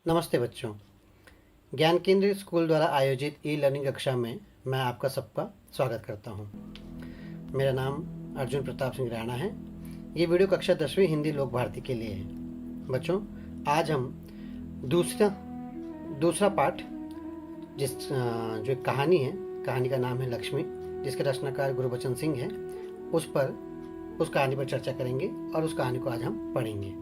नमस्ते बच्चों। ज्ञान केंद्र स्कूल द्वारा आयोजित ई लर्निंग कक्षा में मैं आपका सबका स्वागत करता हूं। मेरा नाम अर्जुन प्रताप सिंह राणा है। ये वीडियो कक्षा 10वीं हिंदी लोक भारती के लिए है। बच्चों, आज हम दूसरा पाठ जो एक कहानी है, कहानी का नाम है लक्ष्मी, जिसके रचनाकार गुरबचन सिंह हैं, उस कहानी पर चर्चा करेंगे और उस कहानी को आज हम पढ़ेंगे।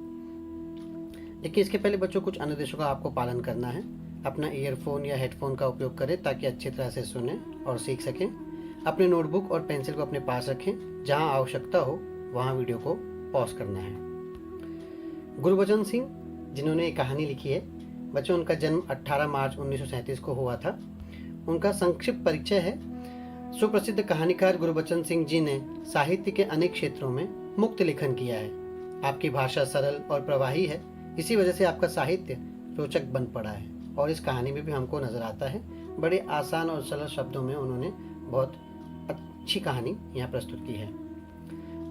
देखिए, इसके पहले बच्चों कुछ अनुदेशों का आपको पालन करना है। अपना ईयरफोन या हेडफोन का उपयोग करें ताकि अच्छी तरह से सुने और सीख सकें। अपने नोटबुक और पेंसिल को अपने पास रखें। जहां आवश्यकता हो वहां वीडियो को पॉज करना है। गुरबचन सिंह जिन्होंने ये कहानी लिखी है बच्चों, उनका जन्म 18 मार्च 1937 को हुआ था। उनका संक्षिप्त परिचय है। सुप्रसिद्ध कहानीकार गुरबचन सिंह जी ने साहित्य के अनेक क्षेत्रों में मुक्त लेखन किया है। आपकी भाषा सरल और प्रवाही है, इसी वजह से आपका साहित्य रोचक बन पड़ा है और इस कहानी में भी हमको नजर आता है। बड़े आसान और सरल शब्दों में उन्होंने बहुत अच्छी कहानी यहाँ प्रस्तुत की है।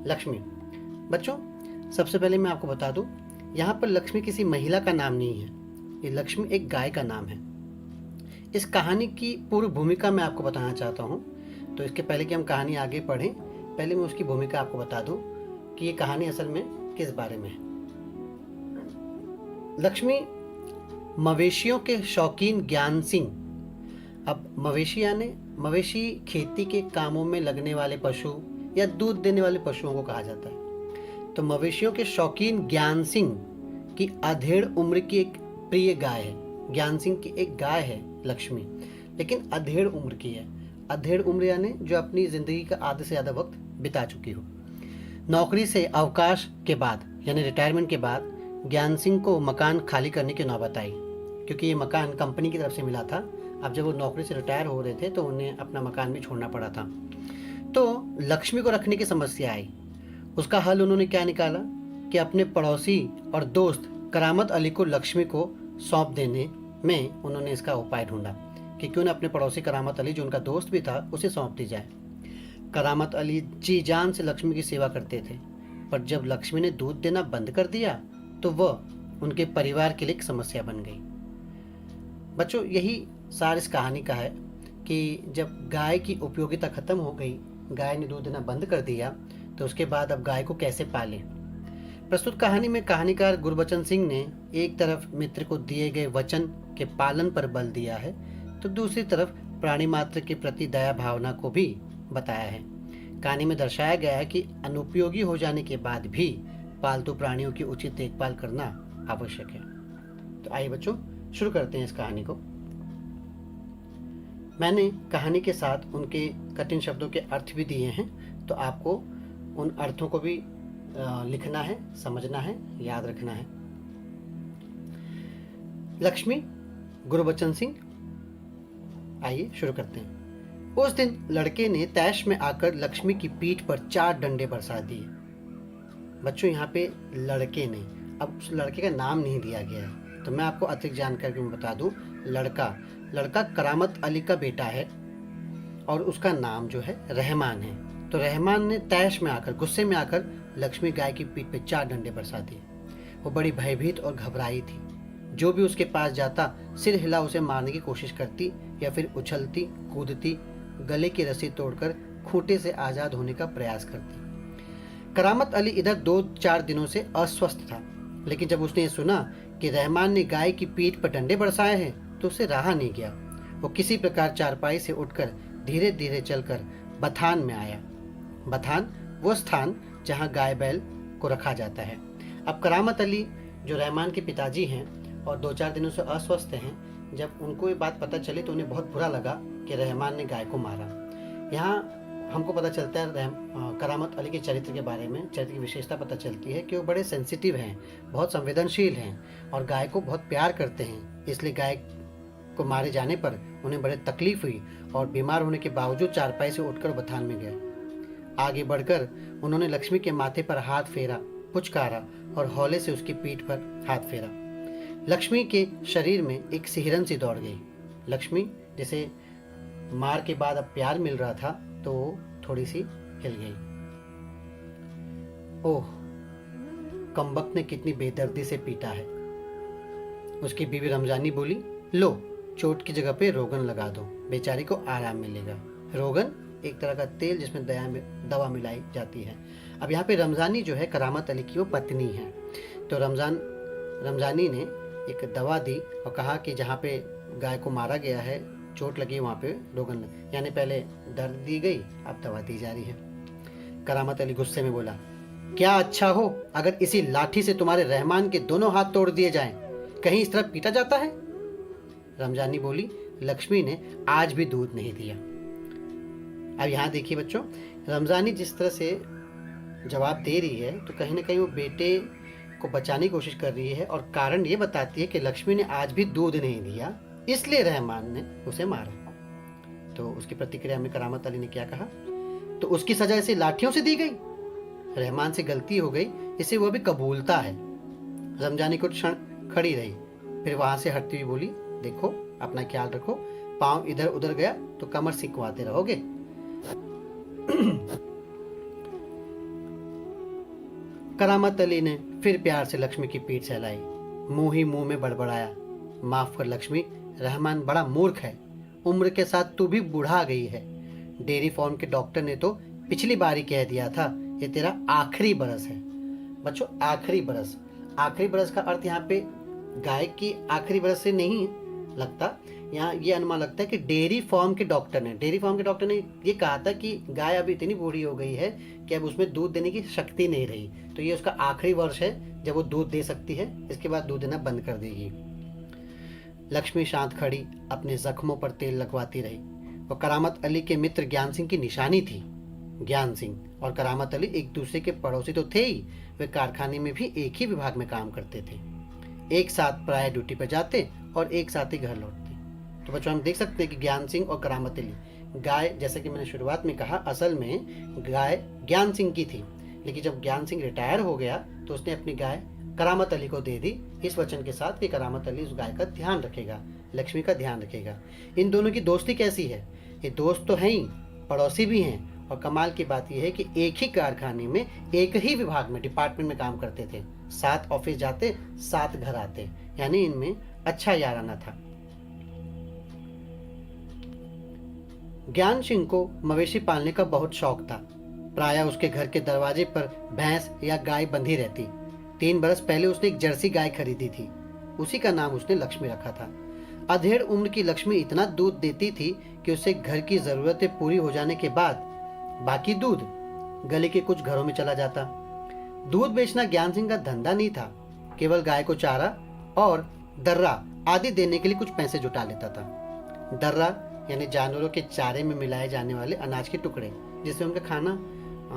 लक्ष्मी। बच्चों, सबसे पहले मैं आपको बता दूं, यहाँ पर लक्ष्मी किसी महिला का नाम नहीं है। ये लक्ष्मी एक गाय का नाम है। इस कहानी की पूर्व भूमिका मैं आपको बताना चाहता हूँ। तो इसके पहले कि हम कहानी आगे पढ़ें, पहले मैं उसकी भूमिका आपको बता दूं कि ये कहानी असल में किस बारे में है। लक्ष्मी मवेशियों के शौकीन ज्ञान सिंह। अब मवेशी यानी मवेशी खेती के कामों में लगने वाले पशु या दूध देने वाले पशुओं को कहा जाता है। तो मवेशियों के शौकीन ज्ञान सिंह की अधेड़ उम्र की एक प्रिय गाय है। ज्ञान सिंह की एक गाय है लक्ष्मी, लेकिन अधेड़ उम्र की है। अधेड़ उम्र यानी जो अपनी जिंदगी का आधे से ज्यादा वक्त बिता चुकी हो। नौकरी से अवकाश के बाद यानी रिटायरमेंट के बाद ज्ञान सिंह को मकान खाली करने की नौबत आई, क्योंकि ये मकान कंपनी की तरफ से मिला था। अब जब वो नौकरी से रिटायर हो रहे थे तो उन्हें अपना मकान भी छोड़ना पड़ा था। तो लक्ष्मी को रखने की समस्या आई। उसका हल उन्होंने क्या निकाला कि अपने पड़ोसी और दोस्त करामत अली को लक्ष्मी को सौंप देने में उन्होंने इसका उपाय ढूंढा कि क्यों न अपने पड़ोसी करामत अली, जो उनका दोस्त भी था, उसे सौंप दी जाए। करामत अली जी जान से लक्ष्मी की सेवा करते थे, पर जब लक्ष्मी ने दूध देना बंद कर दिया तो वह उनके परिवार के लिए एक समस्या बन गई। बच्चों, यही सार इस कहानी का है कि जब गाय की उपयोगिता खत्म हो गई, गाय ने दूध देना बंद कर दिया, तो उसके बाद अब गाय को कैसे पालें। प्रस्तुत कहानी में कहानीकार गुरबचन सिंह ने एक तरफ मित्र को दिए गए वचन के पालन पर बल दिया है, तो दूसरी तरफ प्राणी मात्र के प्रति दया भावना को भी बताया है। कहानी में दर्शाया गया है कि अनुपयोगी हो जाने के बाद भी पालतू प्राणियों की उचित देखभाल करना आवश्यक है। तो आइए बच्चों, शुरू करते हैं इस कहानी को। मैंने कहानी के साथ उनके कठिन शब्दों के अर्थ भी दिए हैं, तो आपको उन अर्थों को भी लिखना है, समझना है, याद रखना है। लक्ष्मी, गुरबचन सिंह। आइए शुरू करते हैं। उस दिन लड़के ने तैश में आकर लक्ष्मी की पीठ पर 4 डंडे बरसा दिए। बच्चों, यहाँ पे लड़के ने, अब उस लड़के का नाम नहीं दिया गया है, तो मैं आपको अतिरिक्त जानकारी में बता दूं। लड़का करामत अली का बेटा है और उसका नाम जो है रहमान है। तो रहमान ने तैश में आकर, गुस्से में आकर लक्ष्मी गाय की पीठ पे 4 डंडे बरसा दिए। वो बड़ी भयभीत और घबराई थी। जो भी उसके पास जाता सिर हिला उसे मारने की कोशिश करती या फिर उछलती कूदती, गले की रस्सी तोड़कर खूंटे से आजाद होने का प्रयास करती। करामत अली इधर 2-4 दिनों से अस्वस्थ था, लेकिन जब उसने सुना कि रहमान ने गाय की पीठ पर डंडे बरसाए हैं तो उसे रहा नहीं गया। वो किसी प्रकार चारपाई से उठकर धीरे धीरे चलकर बथान में आया। बथान वो स्थान जहां गाय बैल को रखा जाता है। अब करामत अली जो रहमान के पिताजी हैं और 2-4 दिनों से अस्वस्थ हैं, जब उनको ये बात पता चली तो उन्हें बहुत बुरा लगा कि रहमान ने गाय को मारा। यहाँ हमको पता चलता है करामत अली के चरित्र के बारे में, चरित्र की विशेषता पता चलती है कि वो बड़े सेंसिटिव हैं, बहुत संवेदनशील हैं और गाय को बहुत प्यार करते हैं। इसलिए गाय को मारे जाने पर उन्हें बड़े तकलीफ हुई और बीमार होने के बावजूद चारपाई से उठकर बथान में गए। आगे बढ़कर उन्होंने लक्ष्मी के माथे पर हाथ फेरा, पुचकारा और हौले से उसकी पीठ पर हाथ फेरा। लक्ष्मी के शरीर में एक सिहरन सी दौड़ गई। लक्ष्मी, जिसे मार के बाद अब प्यार मिल रहा था, तो थोड़ी सी हिल गई। ओह, कमबख्त ने कितनी बेदर्दी से पीटा है। उसकी बीवी रमजानी बोली, लो चोट की जगह पे रोगन लगा दो, बेचारी को आराम मिलेगा। रोगन एक तरह का तेल जिसमें दवा मिलाई जाती है। अब यहाँ पे रमजानी जो है करामत अली की वो पत्नी है। तो रमजानी ने एक दवा दी और कहा कि जहाँ पे गाय को मारा गया है, चोट लगी, वहाँ पे रोगन, यानी पहले दर्द दी गई, अब दवा दी जा रही है। करामत अली गुस्से में बोला, क्या अच्छा हो अगर इसी लाठी से तुम्हारे रहमान के दोनों हाथ तोड़ दिए जाएं, कहीं इस तरह पीटा जाता है। रमजानी बोली, लक्ष्मी ने आज भी दूध नहीं दिया। अब यहाँ देखिए बच्चों, रमजानी जिस तरह से जवाब दे रही है तो कहीं ना कहीं वो बेटे को बचाने की कोशिश कर रही है और कारण ये बताती है कि लक्ष्मी ने आज भी दूध नहीं दिया, इसलिए रहमान ने उसे मारा। तो उसकी प्रतिक्रिया में करामत अली ने क्या कहा, तो उसकी सजा इसे लाठियों से दी गई, रहमान से गलती हो गई, इसे वो भी कबूलता है। रमजानी कुछ क्षण खड़ी रही, फिर वहां से हटती हुई बोली, देखो अपना ख्याल रखो, पांव इधर उधर गया तो कमर सिकवाते रहोगे। करामत अली ने फिर प्यार से लक्ष्मी की पीठ सहलाई, मुंह ही मुंह में बड़बड़ाया, माफ कर लक्ष्मी, रहमान बड़ा मूर्ख है, उम्र के साथ तू भी बूढ़ा गई है। डेयरी फार्म के डॉक्टर ने तो पिछली बार ही कह दिया था ये तेरा आखिरी बरस है। बच्चों आखिरी बरस का अर्थ यहाँ पे गाय की आखिरी बरस से नहीं लगता, यहाँ ये अनुमान लगता है कि डेयरी फार्म के डॉक्टर ने ये कहा था कि गाय अभी इतनी बूढ़ी हो गई है कि अब उसमें दूध देने की शक्ति नहीं रही, तो ये उसका आखिरी वर्ष है जब वो दूध दे सकती है, इसके बाद दूध देना बंद कर देगी। लक्ष्मी शांत खड़ी अपने जख्मों पर तेल लगवाती रही। वो करामत अली के मित्र ज्ञान सिंह की निशानी थी। ज्ञान सिंह और करामत अली एक दूसरे के पड़ोसी तो थे ही, वे कारखाने में भी एक ही विभाग में काम करते थे, एक साथ प्राय ड्यूटी पर जाते और एक साथ ही घर लौटते। तो बच्चों हम देख सकते हैं कि ज्ञान सिंह और करामत अली, गाय जैसे कि मैंने शुरुआत में कहा असल में गाय ज्ञान सिंह की थी, लेकिन जब ज्ञान सिंह रिटायर हो गया तो उसने अपनी गाय करामत अली को दे दी, इस वचन के साथ कि करामत अली उस गाय का ध्यान रखेगा, लक्ष्मी का ध्यान रखेगा। इन दोनों की दोस्ती कैसी है, ये दोस्त तो हैं ही, पड़ोसी भी हैं, और कमाल की बात यह है कि एक ही कारखाने में एक ही विभाग में डिपार्टमेंट में काम करते थे, साथ ऑफिस जाते साथ घर आते, यानी इनमें अच्छा याराना था। ज्ञान सिंह को मवेशी पालने का बहुत शौक था। प्रायः उसके घर के दरवाजे पर भैंस या गाय बंधी रहती। 3 बरस पहले उसने एक जर्सी गाय खरीदी थी, उसी का नाम उसने लक्ष्मी रखा था। अधेड़ उम्र की लक्ष्मी इतना दूध देती थी कि उससे घर की जरूरतें पूरी हो जाने के बाद बाकी दूध गली के कुछ घरों में चला जाता। दूध बेचना ज्ञान सिंह का धंधा नहीं था, केवल गाय को चारा और दर्रा आदि देने के लिए कुछ पैसे जुटा लेता था। दर्रा यानी जानवरों के चारे में मिलाए जाने वाले अनाज के टुकड़े, जिससे उनका खाना,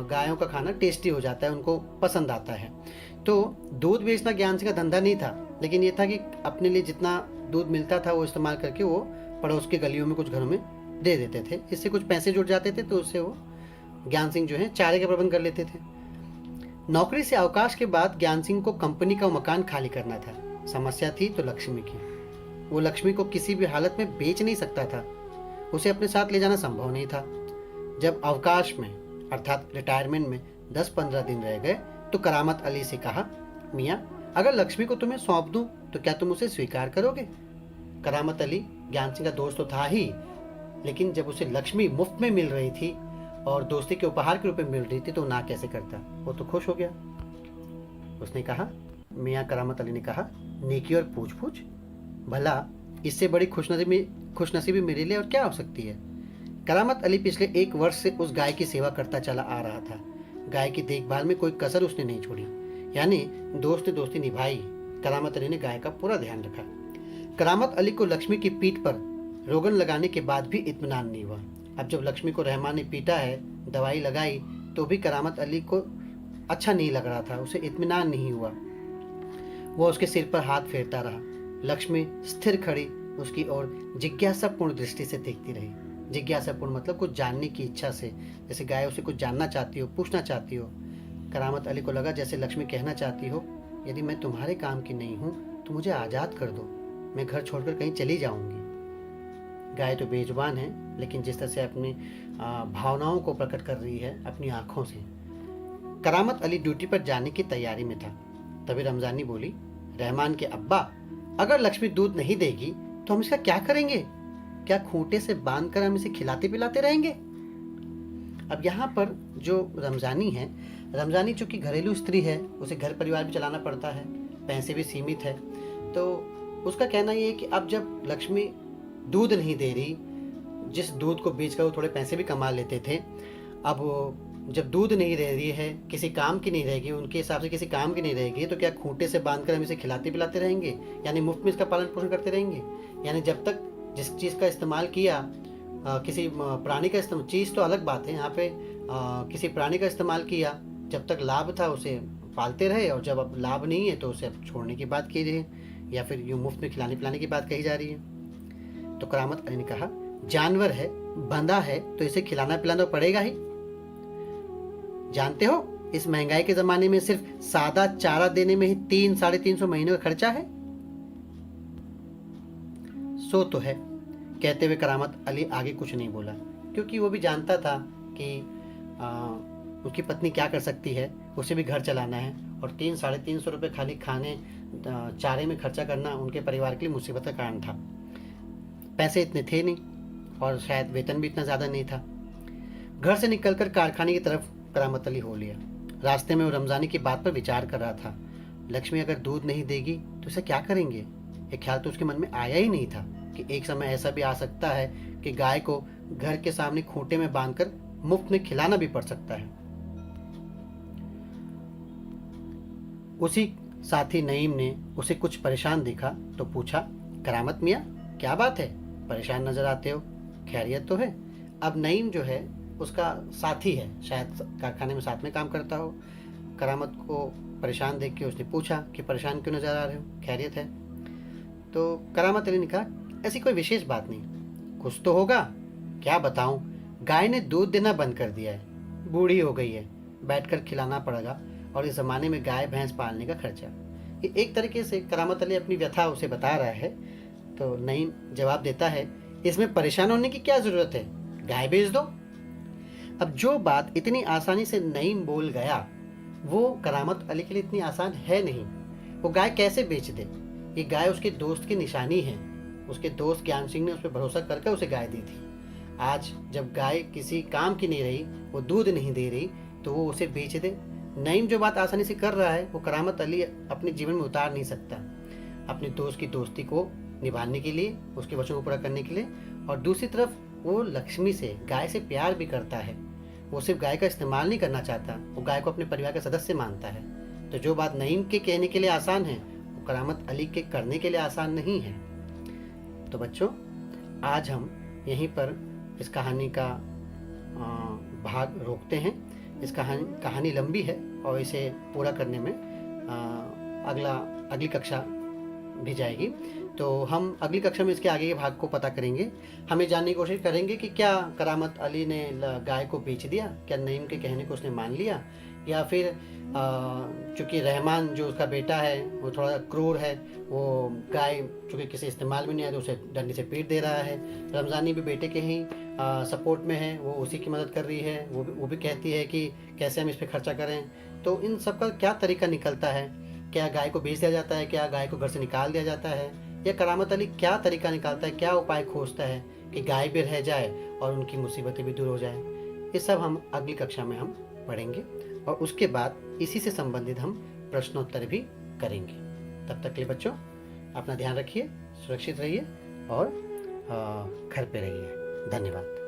गायों का खाना टेस्टी हो जाता है, उनको पसंद आता है। तो दूध बेचना ज्ञान सिंह का धंधा नहीं था, लेकिन ये था कि अपने लिए जितना दूध मिलता था वो इस्तेमाल करके वो पड़ोस के गलियों में कुछ घरों में दे देते थे, इससे कुछ पैसे जुट जाते थे, तो उससे वो ज्ञान सिंह जो है चारे का प्रबंध कर लेते थे। नौकरी से अवकाश के बाद ज्ञान सिंह को कंपनी का मकान खाली करना था। समस्या थी तो लक्ष्मी की। वो लक्ष्मी को किसी भी हालत में बेच नहीं सकता था, उसे अपने साथ ले जाना संभव नहीं था। जब अवकाश में अर्थात रिटायरमेंट में 10-15 दिन रह गए तो करामत अली से कहा, मियाँ अगर लक्ष्मी को तुम्हें सौंप दूं तो क्या तुम उसे स्वीकार करोगे? करामत अली ज्ञान सिंह का दोस्त तो था ही, लेकिन जब उसे लक्ष्मी मुफ्त में मिल रही थी और दोस्ती के उपहार के रूप में मिल रही थी तो ना कैसे करता। वो तो खुश हो गया। उसने कहा, मियाँ करामत अली ने कहा, नेकी और पूछ पूछ, भला इससे बड़ी खुशनसीबी मेरे लिए और क्या हो सकती है। करामत अली पिछले 1 वर्ष से उस गाय की सेवा करता चला आ रहा था। गाय की देखभाल में कोई कसर उसने नहीं छोड़ी, यानी दोस्ती निभाई। करामत अली ने गाय का पूरा ध्यान रखा। करामत अली को लक्ष्मी की पीठ पर रोगन लगाने के बाद भी इत्मीनान नहीं हुआ। अब जब लक्ष्मी को रहमान ने पीटा है, दवाई लगाई, तो भी करामत अली को अच्छा नहीं लग रहा था, उसे इत्मीनान नहीं हुआ। वो उसके सिर पर हाथ फेरता रहा। लक्ष्मी स्थिर खड़ी उसकी ओर जिज्ञासापूर्ण दृष्टि से देखती रही। जिज्ञासापूर्ण मतलब कुछ जानने की इच्छा से, जैसे गाय उसे कुछ जानना चाहती हो, पूछना चाहती हो। करामत अली को लगा जैसे लक्ष्मी कहना चाहती हो, यदि मैं तुम्हारे काम की नहीं हूं तो मुझे आजाद कर दो, मैं घर छोड़कर कहीं चली जाऊंगी। गाय तो बेजुबान है, लेकिन जिस तरह से अपनी भावनाओं को प्रकट कर रही है अपनी आंखों से। करामत अली ड्यूटी पर जाने की तैयारी में था, तभी रमजानी बोली, रहमान के अब्बा अगर लक्ष्मी दूध नहीं देगी तो हम इसका क्या करेंगे? क्या खूंटे से बांधकर हम इसे खिलाते पिलाते रहेंगे? अब यहाँ पर जो रमजानी है, रमजानी चूंकि घरेलू स्त्री है, उसे घर परिवार भी चलाना पड़ता है, पैसे भी सीमित है, तो उसका कहना ये है कि अब जब लक्ष्मी दूध नहीं दे रही, जिस दूध को बेचकर वो थोड़े पैसे भी कमा लेते थे, अब जब दूध नहीं रह रही है, किसी काम की नहीं रहेगी, उनके हिसाब से किसी काम की नहीं रहेगी, तो क्या खूंटे से बांधकर हम इसे खिलाते पिलाते रहेंगे? यानी मुफ्त में इसका पालन पोषण करते रहेंगे? यानी जब तक जिस चीज़ का इस्तेमाल किया, किसी प्राणी का इस्तेमाल, चीज़ तो अलग बात है, यहाँ पे किसी प्राणी का इस्तेमाल किया, जब तक लाभ था उसे पालते रहे, और जब अब लाभ नहीं है तो उसे अब छोड़ने की बात की रही है, या फिर यूँ मुफ्त में खिलाने पिलाने की बात कही जा रही है। तो करामत अली ने कहा, जानवर है, बंधा है, तो इसे खिलाना पिलाना पड़ेगा ही। जानते हो इस महंगाई के जमाने में सिर्फ सादा चारा देने में ही 300-350 महीने का खर्चा है। सो तो है। कहते हुए करामत अली आगे कुछ नहीं बोला, क्योंकि वो भी जानता था कि उसकी पत्नी क्या कर सकती है, उसे भी घर चलाना है, और 300-350 रुपये खाली खाने चारे में खर्चा करना उनके परिवार के लिए मुसीबत का कारण था। पैसे इतने थे नहीं, और शायद वेतन भी इतना ज़्यादा नहीं था। घर से निकलकर कारखाने की तरफ करामत अली हो लिया। रास्ते में वो रमजानी की बात पर विचार कर रहा था। लक्ष्मी अगर दूध नहीं देगी तो इसे क्या करेंगे? ये ख्याल तो उसके मन में आया ही नहीं था कि एक समय ऐसा भी आ सकता है कि गाय को घर के सामने खूंटे में बांधकर मुफ्त में खिलाना भी पड़ सकता है। उसी साथी नईम ने उसे कुछ परेशान देखा तो पूछा, करामत मियाँ, क्या बात है? परेशान नजर आते हो, खैरियत तो है? अब नईम जो है उसका साथी है, शायद कारखाने में साथ में काम करता हो। करामत को परेशान देख के उसने पूछा कि परेशान क्यों नजर आ रहे हो, खैरियत है? तो करामत अली ने कहा, ऐसी कोई विशेष बात नहीं। कुछ तो होगा, क्या बताऊं? गाय ने दूध देना बंद कर दिया है, बूढ़ी हो गई है, बैठकर खिलाना पड़ेगा, और इस ज़माने में गाय भैंस पालने का खर्चा। ये एक तरीके से करामत अली अपनी व्यथा उसे बता रहा है। तो नईम जवाब देता है, इसमें परेशान होने की क्या ज़रूरत है, गाय बेच दो। अब जो बात इतनी आसानी से नईम बोल गया, वो करामत अली के लिए इतनी आसान है नहीं। वो गाय कैसे बेच दे? ये गाय उसके दोस्त की निशानी है। उसके दोस्त ज्ञान सिंह ने उस पर भरोसा करके उसे गाय दी थी। आज जब गाय किसी काम की नहीं रही, वो दूध नहीं दे रही, तो वो उसे बेच दे। नईम जो बात आसानी से कर रहा है, वो करामत अली अपने जीवन में उतार नहीं सकता। अपने दोस्त की दोस्ती को निभाने के लिए, उसके वचनों को पूरा करने के लिए, और दूसरी तरफ वो लक्ष्मी से, गाय से प्यार भी करता है। वो सिर्फ गाय का इस्तेमाल नहीं करना चाहता, वो गाय को अपने परिवार का सदस्य मानता है। तो जो बात नईम के कहने के लिए आसान है, वो करामत अली के करने के लिए आसान नहीं है। तो बच्चों, आज हम यहीं पर इस कहानी का भाग रोकते हैं। इस कहानी लंबी है, और इसे पूरा करने में अगली कक्षा भी जाएगी। तो हम अगली कक्षा में इसके आगे के भाग को पता करेंगे। हम ये जानने की कोशिश करेंगे कि क्या करामत अली ने गाय को बेच दिया, क्या नईम के कहने को उसने मान लिया, या फिर चूँकि रहमान जो उसका बेटा है वो थोड़ा क्रूर है, वो गाय चूँकि किसी इस्तेमाल में नहीं आया तो उसे डंडे से पीट दे रहा है। रमज़ानी भी बेटे के ही सपोर्ट में है, वो उसी की मदद कर रही है। वो भी कहती है कि कैसे हम इस पर खर्चा करें। तो इन सब का क्या तरीका निकलता है? क्या गाय को बेच दिया जाता है, क्या गाय को घर से निकाल दिया जाता है, या करामत अली क्या तरीका निकालता है, क्या उपाय खोजता है कि गाय भी रह जाए और उनकी मुसीबतें भी दूर हो जाए? ये सब हम अगली कक्षा में हम पढ़ेंगे, और उसके बाद इसी से संबंधित हम प्रश्नोत्तर भी करेंगे। तब तक के लिए बच्चों, अपना ध्यान रखिए, सुरक्षित रहिए, और घर पे रहिए। धन्यवाद।